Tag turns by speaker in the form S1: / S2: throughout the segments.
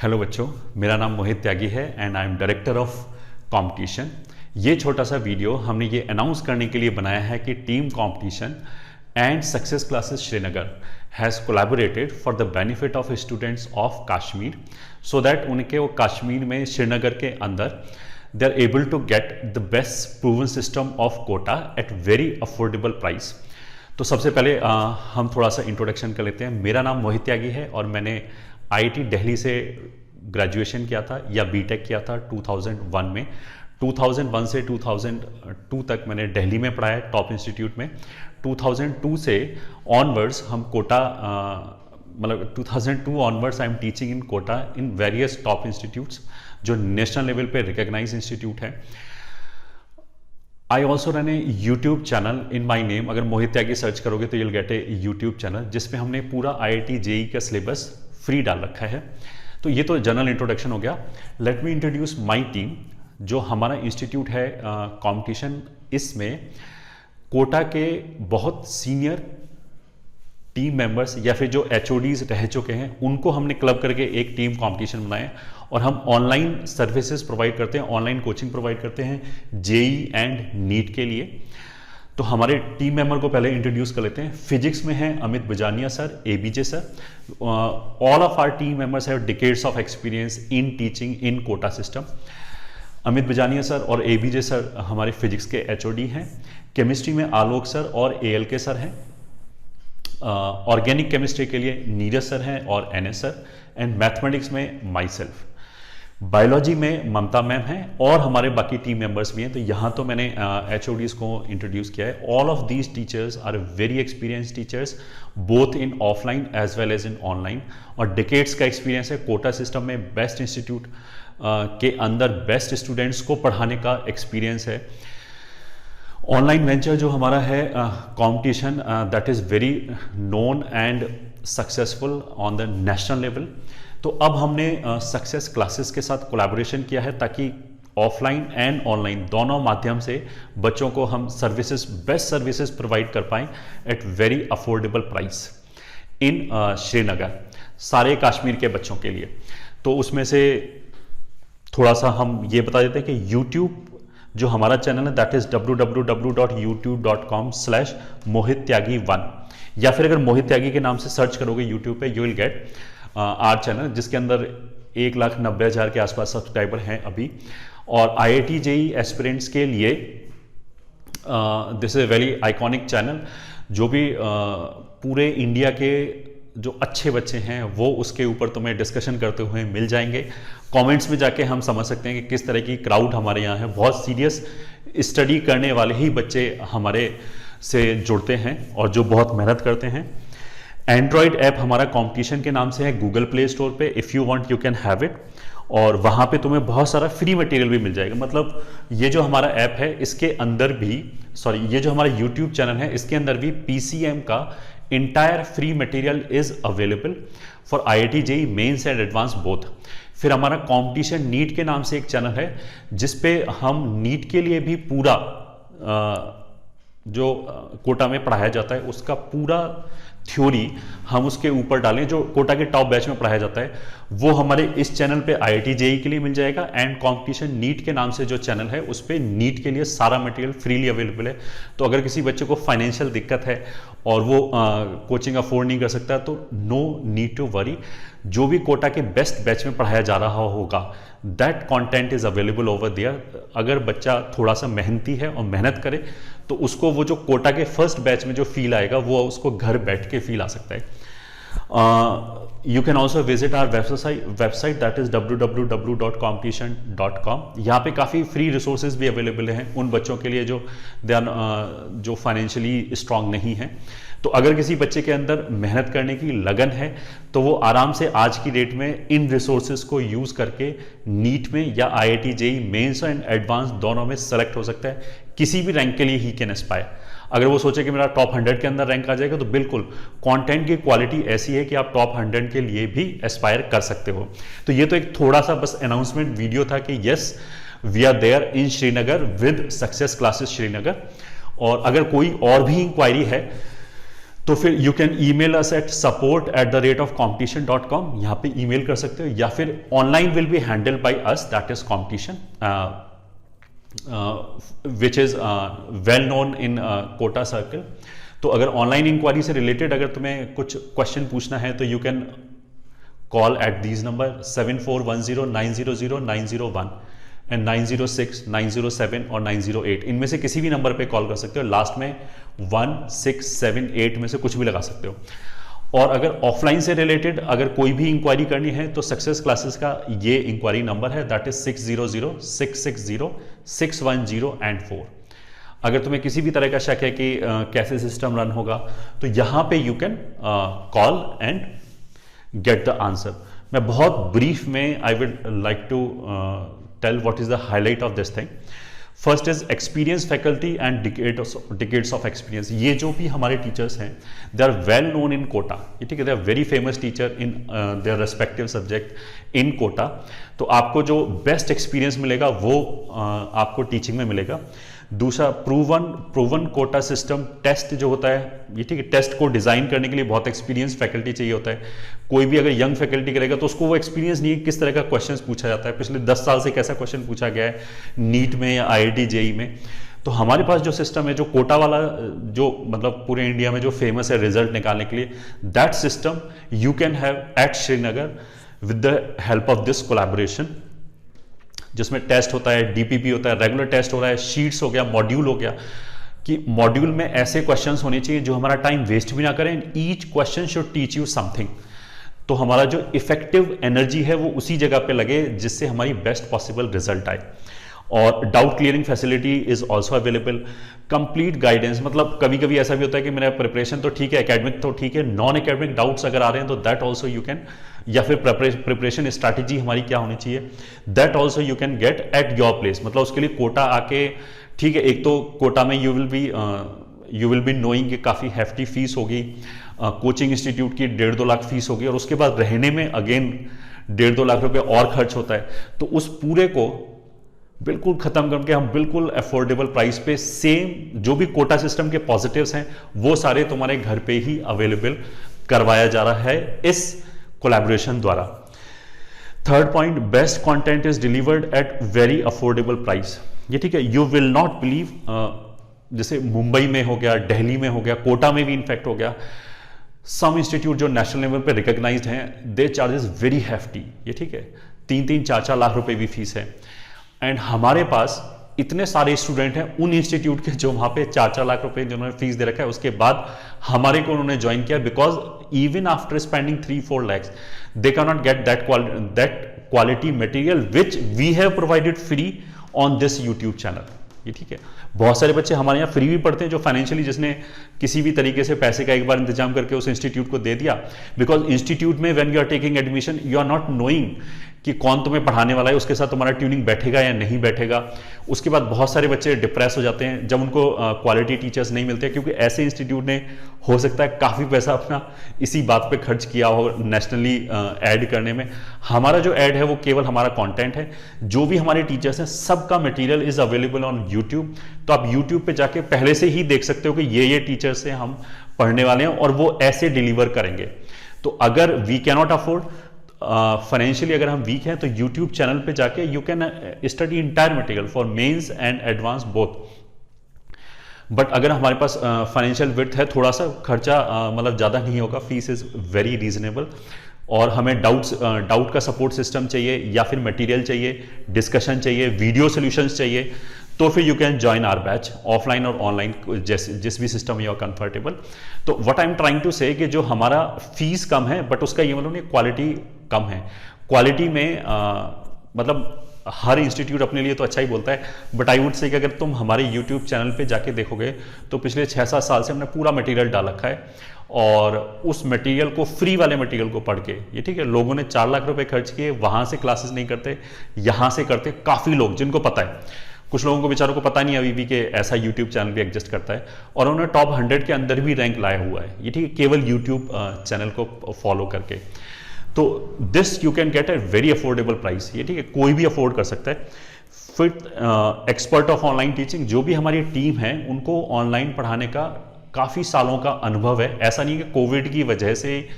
S1: Hello बच्चों, मेरा नाम मोहित त्यागी है and I am director of competition. ये छोटा सा वीडियो हमने ये अनाउंस करने के लिए बनाया है कि team competition and success classes Srinagar has collaborated for the benefit of students of Kashmir, so that उनके वो कश्मीर में श्रीनगर के अंदर they are able to get the best proven system of Kota at very affordable price. तो सबसे पहले हम थोड़ा सा इंट्रोडक्शन कर लेते हैं। मेरा नाम मोहित त्यागी है और मैंने आईआईटी दिल्ली से ग्रेजुएशन किया था या बीटेक किया था 2001 में। 2001 से 2002 तक मैंने दिल्ली में पढ़ाया टॉप इंस्टीट्यूट में। 2002 से ऑनवर्ड्स हम कोटा मतलब 2002 onwards I am teaching in Kota in various top institutes जो नेशनल लेवल पे रिकॉग्नाइज इंस्टीट्यूट है। I also run a YouTube channel in my name. अगर मोहित त्यागी सर्च करोगे तो you'll get a YouTube channel जिसमें हमने पूरा IIT JEE का सिलेबस फ्री डाल रखा है। तो ये तो जनरल इंट्रोडक्शन हो गया। Let me introduce my team. जो हमारा इंस्टीट्यूट है कंपटीशन, इसमें कोटा के बहुत सीनियर टीम मेंबर्स या फिर जो HODs रह चुके हैं उनको हमने क्लब करके एक टीम कंपटीशन बनाए और हम ऑनलाइन सर्विसेज प्रोवाइड करते हैं, ऑनलाइन कोचिंग प्रोवाइड करते हैं JEE एंड नीट के लिए। तो हमारे टीम मेंबर को पहले इंट्रोड्यूस कर लेते हैं। फिजिक्स में हैं Amit Bajania sir, ABJ sir. All of our team members have decades of experience in teaching in Kota system. Amit Bajania sir और ABJ सर हमारे फिजिक्स के HOD हैं। केमिस्ट्री में आलोक सर और ALK सर हैं। ऑर्गेनिक केमिस्ट्री के लिए नीरज सर हैं और NS सर। एंड मैथमेटिक्स में माई सेल्फ। बायोलॉजी में ममता मैम हैं और हमारे बाकी टीम मेंबर्स भी हैं। तो यहाँ तो मैंने HODs को इंट्रोड्यूस किया है। All of these teachers are very experience teachers both in offline as well as in online, और डिकेड्स का एक्सपीरियंस है। कोटा सिस्टम में बेस्ट इंस्टीट्यूट के अंदर बेस्ट स्टूडेंट्स को पढ़ाने का एक्सपीरियंस है। ऑनलाइन वेंचर जो हमारा है competition, that is very known and successful on the national level. तो अब हमने सक्सेस क्लासेस के साथ कोलैबोरेशन किया है ताकि ऑफलाइन एंड ऑनलाइन दोनों माध्यम से बच्चों को हम सर्विसेज, बेस्ट सर्विसेज प्रोवाइड कर पाएँ at very affordable price in Srinagar, सारे कश्मीर के बच्चों के लिए। तो उसमें से थोड़ा सा हम ये बता देते हैं कि YouTube जो हमारा चैनल है दैट इज www.youtube.com/mohittyagi1, या फिर अगर मोहित त्यागी के नाम से सर्च करोगे YouTube पे you will get our channel, जिसके अंदर 1,90,000 के आसपास सब्सक्राइबर हैं अभी। और IIT JEE एस्पिरेंट्स के लिए this is a very iconic channel. जो भी पूरे इंडिया के जो अच्छे बच्चे हैं वो उसके ऊपर तुम्हें डिस्कशन करते हुए मिल जाएंगे। कमेंट्स में जाके हम समझ सकते हैं कि किस तरह की क्राउड हमारे यहाँ है। बहुत सीरियस स्टडी करने वाले ही बच्चे हमारे से जुड़ते हैं और जो बहुत मेहनत करते हैं। एंड्रॉयड ऐप हमारा कंपटीशन के नाम से है गूगल प्ले स्टोर पे। If you want you can have it, और वहाँ पे तुम्हें बहुत सारा फ्री मटेरियल भी मिल जाएगा। मतलब ये जो हमारा ऐप है इसके अंदर भी, ये जो हमारा यूट्यूब चैनल है इसके अंदर भी PCM का entire free material is available for IIT JEE mains and advance both. फिर हमारा कंपटीशन नीट के नाम से एक चैनल है जिसपे हम नीट के लिए भी पूरा जो कोटा में पढ़ाया जाता है उसका पूरा थ्योरी हम उसके ऊपर डालें। जो कोटा के टॉप बैच में पढ़ाया जाता है वो हमारे इस चैनल पे IIT JEE के लिए मिल जाएगा। एंड कंपटीशन नीट के नाम से जो चैनल है उस पर नीट के लिए सारा मटेरियल फ्रीली अवेलेबल है। तो अगर किसी बच्चे को फाइनेंशियल दिक्कत है और वो कोचिंग अफोर्ड नहीं कर सकता तो नो नीड टू वरी। जो भी कोटा के बेस्ट बैच में पढ़ाया जा रहा होगा that content is available over there. अगर बच्चा थोड़ा सा मेहनती है और मेहनत करे तो उसको वो जो कोटा के फर्स्ट बैच में जो फील आएगा वो उसको घर बैठ के फील आ सकता है। You can also visit our website that is www.competition.com। यहाँ पे काफ़ी फ्री रिसोर्सेज भी अवेलेबल हैं उन बच्चों के लिए जो फाइनेंशियली स्ट्रांग नहीं है। तो अगर किसी बच्चे के अंदर मेहनत करने की लगन है तो वो आराम से आज की डेट में इन रिसोर्सेज को यूज़ करके नीट में या IIT JEE mains and advance दोनों में सेलेक्ट हो सकता है। किसी भी रैंक के लिए ही कैन एस्पायर। अगर वो सोचे कि मेरा टॉप 100 के अंदर रैंक आ जाएगा तो बिल्कुल कंटेंट की क्वालिटी ऐसी है कि आप टॉप 100 के लिए भी एस्पायर कर सकते हो। तो ये तो एक थोड़ा सा बस अनाउंसमेंट वीडियो था कि yes we are there in Srinagar with success classes Srinagar. और अगर कोई और भी इंक्वायरी है तो फिर you can email us at support@competition.com, यहाँ पे ईमेल कर सकते हो, या फिर online will be handle by us, that is competition which is well known in Kota circle. तो अगर ऑनलाइन इंक्वायरी से रिलेटेड अगर तुम्हें कुछ क्वेश्चन पूछना है तो you can call at these number 7410900901 and 906, 907 और 908, इनमें से किसी भी नंबर पे कॉल कर सकते हो। लास्ट में 1678 में से कुछ भी लगा सकते हो। और अगर ऑफलाइन से रिलेटेड अगर कोई भी इंक्वायरी करनी है तो सक्सेस क्लासेस का ये इंक्वायरी नंबर है, दैट इज 6006606104। अगर तुम्हें किसी भी तरह का शक है कि कैसे सिस्टम रन होगा तो यहां पे you can call and get the answer. मैं बहुत ब्रीफ में I would like to tell what is the highlight of this thing. First is experience faculty and decades of experience. ये जो भी हमारे टीचर्स हैं they are well known in Kota, ठीक है, they are very famous teacher in their respective subject in Kota. तो आपको जो बेस्ट एक्सपीरियंस मिलेगा वो आपको टीचिंग में मिलेगा। दूसरा, प्रूवन कोटा सिस्टम टेस्ट जो होता है, ये ठीक है, टेस्ट को डिजाइन करने के लिए बहुत एक्सपीरियंस फैकल्टी चाहिए होता है। कोई भी अगर यंग फैकल्टी करेगा तो उसको वो एक्सपीरियंस नहीं है किस तरह का क्वेश्चंस पूछा जाता है, पिछले 10 साल से कैसा क्वेश्चन पूछा गया है नीट में या IIT JEE में। तो हमारे पास जो सिस्टम है, जो कोटा वाला, जो मतलब पूरे इंडिया में जो फेमस है रिजल्ट निकालने के लिए, that system you can have at Srinagar with the help of this collaboration, जिसमें टेस्ट होता है, DPP होता है, रेगुलर टेस्ट हो रहा है, शीट्स हो गया, मॉड्यूल हो गया, कि मॉड्यूल में ऐसे क्वेश्चंस होने चाहिए जो हमारा टाइम वेस्ट भी ना करें। Each question should teach you something. तो हमारा जो इफेक्टिव एनर्जी है वो उसी जगह पे लगे जिससे हमारी बेस्ट पॉसिबल रिजल्ट आए। और doubt clearing facility is also available. Complete guidance, मतलब कभी कभी ऐसा भी होता है कि मेरा प्रिपरेशन तो ठीक है, एकेडमिक तो ठीक है, नॉन एकेडमिक डाउट्स अगर आ रहे हैं तो दैट ऑल्सो यू कैन, या फिर प्रिपरेशन स्ट्रैटेजी हमारी क्या होनी चाहिए, that also you can get at your place. मतलब उसके लिए कोटा आके, ठीक है, एक तो कोटा में यू विल बी नोइंग कि काफ़ी हैफ्टी फीस होगी, कोचिंग इंस्टीट्यूट की 1.5-2 लाख फीस होगी, और उसके बाद रहने में अगेन 1.5-2 लाख रुपए और खर्च होता है। तो उस पूरे को बिल्कुल खत्म करके हम बिल्कुल अफोर्डेबल प्राइस पे सेम जो भी कोटा सिस्टम के पॉजिटिव्स हैं वो सारे तुम्हारे घर पे ही अवेलेबल करवाया जा रहा है इस कोलैबोरेशन द्वारा। Third point, best content is delivered eight very affordable price. ये ठीक है, यू विल नॉट बिलीव, जैसे मुंबई में हो गया, दिल्ली में हो गया, कोटा में भी इनफैक्ट हो गया, सम इंस्टीट्यूट जो नेशनल लेवल पे रिकॉग्नाइज्ड हैं, दे चार्जेस वेरी हैफ्टी। ये ठीक है, 3-4 लाख रुपए भी फीस है। एंड हमारे पास इतने सारे स्टूडेंट हैं उन इंस्टीट्यूट के जो वहां पे 4-4 लाख रुपए जिन्होंने फीस दे रखा है, उसके बाद हमारे को उन्होंने ज्वाइन किया, because even after spending 3-4 lakhs they can not get that quality material which we have provided free on this YouTube channel. ये ठीक है, बहुत सारे बच्चे हमारे यहाँ फ्री भी पढ़ते हैं जो फाइनेंशियली, जिसने किसी भी तरीके से पैसे का एक बार इंतजाम करके उस इंस्टीट्यूट को दे दिया। बिकॉज इंस्टीट्यूट में when you are taking admission you are not knowing कि कौन तुम्हें पढ़ाने वाला है, उसके साथ तुम्हारा ट्यूनिंग बैठेगा या नहीं बैठेगा। उसके बाद बहुत सारे बच्चे डिप्रेस हो जाते हैं जब उनको क्वालिटी टीचर्स नहीं मिलते, क्योंकि ऐसे इंस्टीट्यूट ने हो सकता है काफ़ी पैसा अपना इसी बात पे खर्च किया हो नेशनली ऐड करने में। हमारा जो ऐड है वो केवल हमारा कंटेंट है, जो भी हमारे टीचर्स हैं सबका material is available on YouTube. तो आप यूट्यूब पे जाके पहले से ही देख सकते हो कि ये टीचर्स से हम पढ़ने वाले हैं और वो ऐसे डिलीवर करेंगे। तो अगर वी कैनॉट अफोर्ड फाइनेंशियली, अगर हम वीक हैं, तो यूट्यूब चैनल पे जाके you can study entire material for mains and advance both. But अगर हमारे पास फाइनेंशियल विड्थ है, थोड़ा सा खर्चा मतलब ज़्यादा नहीं होगा, फीस इज़ वेरी रीजनेबल, और हमें डाउट का सपोर्ट सिस्टम चाहिए या फिर मटेरियल चाहिए, डिस्कशन चाहिए, वीडियो सोल्यूशंस चाहिए, तो फिर you can join our batch offline और ऑनलाइन, जिस भी सिस्टम यू आर कंफर्टेबल। तो what I am trying to say कि जो हमारा फीस कम है बट उसका ये मतलब नहीं क्वालिटी कम है। क्वालिटी में मतलब हर इंस्टीट्यूट अपने लिए तो अच्छा ही बोलता है, बट आई वुड से कि अगर तुम हमारे यूट्यूब चैनल पे जाके देखोगे तो पिछले 6-7 साल से हमने पूरा मटेरियल डाल रखा है, और उस मटेरियल को, फ्री वाले मटेरियल को पढ़ के, ये ठीक है, लोगों ने 4 लाख रुपए खर्च किए, वहां से क्लासेस नहीं करते, यहाँ से करते काफ़ी लोग, जिनको पता है। कुछ लोगों को बेचारों को पता नहीं अभी भी कि ऐसा यूट्यूब चैनल भी एग्जिस्ट करता है, और उन्होंने टॉप 100 के अंदर भी रैंक लाया हुआ है, ये ठीक है, केवल यूट्यूब चैनल को फॉलो करके। तो this you can get at very affordable price, ये ठीक है, कोई भी अफोर्ड कर सकता है। फिर एक्सपर्ट ऑफ ऑनलाइन टीचिंग, जो भी हमारी टीम है उनको ऑनलाइन पढ़ाने का काफ़ी सालों का अनुभव है। ऐसा नहीं कि कोविड की वजह से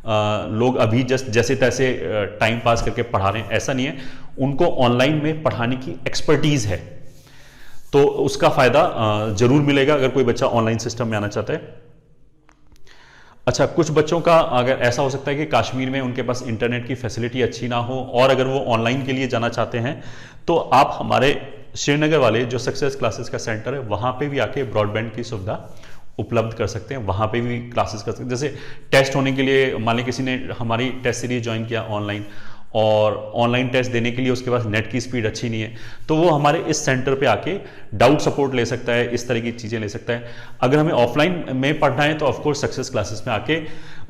S1: लोग अभी जस्ट जैसे तैसे टाइम पास करके पढ़ा रहे हैं, ऐसा नहीं है। उनको ऑनलाइन में पढ़ाने की एक्सपर्टीज़ है, तो उसका फ़ायदा ज़रूर मिलेगा अगर कोई बच्चा ऑनलाइन सिस्टम में आना चाहता है। अच्छा, कुछ बच्चों का अगर ऐसा हो सकता है कि कश्मीर में उनके पास इंटरनेट की फैसिलिटी अच्छी ना हो और अगर वो ऑनलाइन के लिए जाना चाहते हैं, तो आप हमारे श्रीनगर वाले जो सक्सेस क्लासेस का सेंटर है वहाँ पे भी आके ब्रॉडबैंड की सुविधा उपलब्ध कर सकते हैं, वहाँ पे भी क्लासेस कर सकते हैं। जैसे टेस्ट होने के लिए मान ली किसी ने हमारी टेस्ट सीरीज ज्वाइन किया ऑनलाइन और ऑनलाइन टेस्ट देने के लिए उसके पास नेट की स्पीड अच्छी नहीं है, तो वो हमारे इस सेंटर पे आके डाउट सपोर्ट ले सकता है, इस तरह की चीज़ें ले सकता है। अगर हमें ऑफलाइन में पढ़ना है तो ऑफकोर्स सक्सेस क्लासेस में आके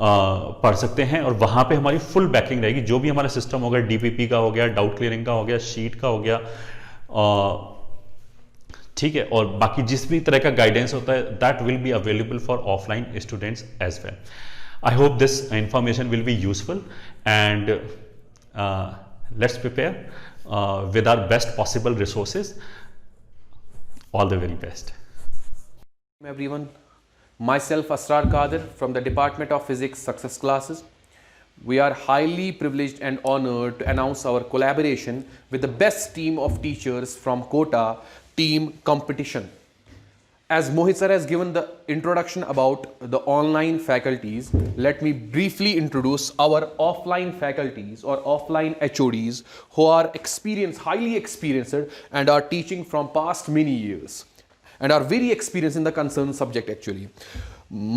S1: पढ़ सकते हैं और वहाँ पे हमारी फुल बैकिंग रहेगी। जो भी हमारा सिस्टम होगा, DPP का हो गया, डाउट क्लियरिंग का हो गया, शीट का हो गया, ठीक है, और बाकी जिस भी तरह का गाइडेंस होता है that will be available for offline students as well. I hope this information will be useful and let's prepare with our best possible resources. All the very best.
S2: Everyone, myself Asrar Qadir from the Department of Physics Success Classes. We are highly privileged and honored to announce our collaboration with the best team of teachers from Kota Team Competition. As Mohit sir has given the introduction about the online faculties, let me briefly introduce our offline faculties or offline HODs who are experienced, highly experienced and are teaching from past many years and are very experienced in the concerned subject actually.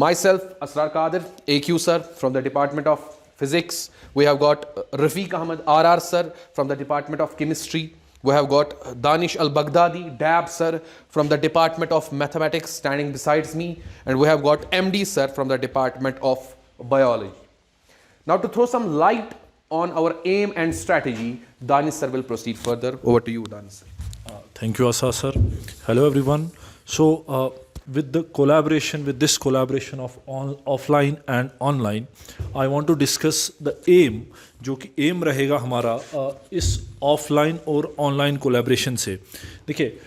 S2: Myself, Asrar Qadir, AQ sir from the Department of Physics. We have got Rafiq Ahmed RR sir from the Department of Chemistry. We have got Danish Al-Baghdadi, DAB sir from the Department of Mathematics standing besides me, and we have got MD sir from the Department of Biology. Now to throw some light on our aim and strategy, Danish sir will proceed further. Over to you, Danish sir.
S3: Thank you, Asa sir. Hello everyone. So with this collaboration of offline and online, I want to discuss the aim, जो कि M रहेगा हमारा इस offline और online collaboration से। देखिए,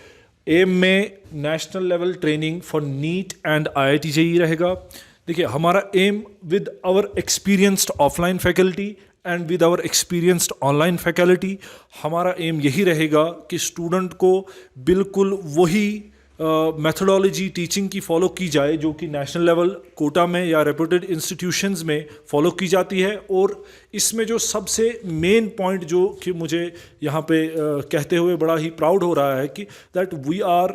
S3: aim में national level training for NEET and IIT JEE रहेगा। देखिए, हमारा aim with our experienced offline faculty and with our experienced online faculty, हमारा एम यही रहेगा कि स्टूडेंट को बिल्कुल वही मेथोडोलॉजी टीचिंग की फॉलो की जाए जो कि नेशनल लेवल कोटा में या रेप्यूटेड इंस्टीट्यूशंस में फॉलो की जाती है। और इसमें जो सबसे मेन पॉइंट जो कि मुझे यहाँ पे कहते हुए बड़ा ही प्राउड हो रहा है कि that we are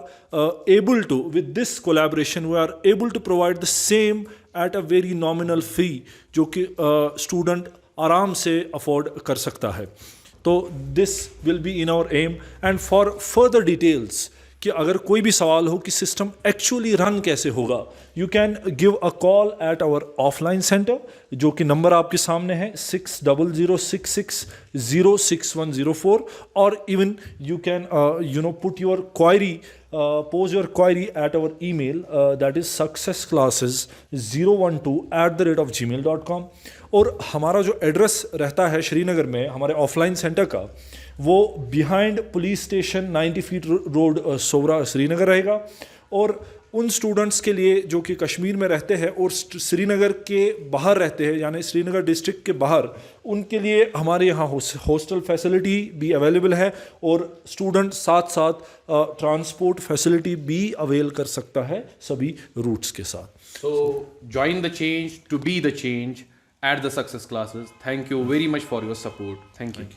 S3: able to with this collaboration we are able to provide the same at a very nominal fee, जो कि स्टूडेंट आराम से अफोर्ड कर सकता है। तो this will be in our aim and for further details कि अगर कोई भी सवाल हो कि सिस्टम एक्चुअली रन कैसे होगा, you can give a call at our offline centre, जो कि नंबर आपके सामने है 6006606104, और even you can put your query, pose your query at our email that is successclasses012@gmail.com। और हमारा जो एड्रेस रहता है श्रीनगर में हमारे ऑफलाइन सेंटर का, वो behind police station 90 feet road Soura Srinagar रहेगा। और उन स्टूडेंट्स के लिए जो कि कश्मीर में रहते हैं और श्रीनगर के बाहर रहते हैं, यानी श्रीनगर डिस्ट्रिक्ट के बाहर, उनके लिए हमारे यहाँ हॉस्टल फैसिलिटी भी अवेलेबल है और स्टूडेंट साथ साथ ट्रांसपोर्ट फैसिलिटी भी अवेल कर सकता है सभी रूट्स के साथ।
S2: So join the change to be the change at the Success Classes. Thank you very much for your support. Thank you.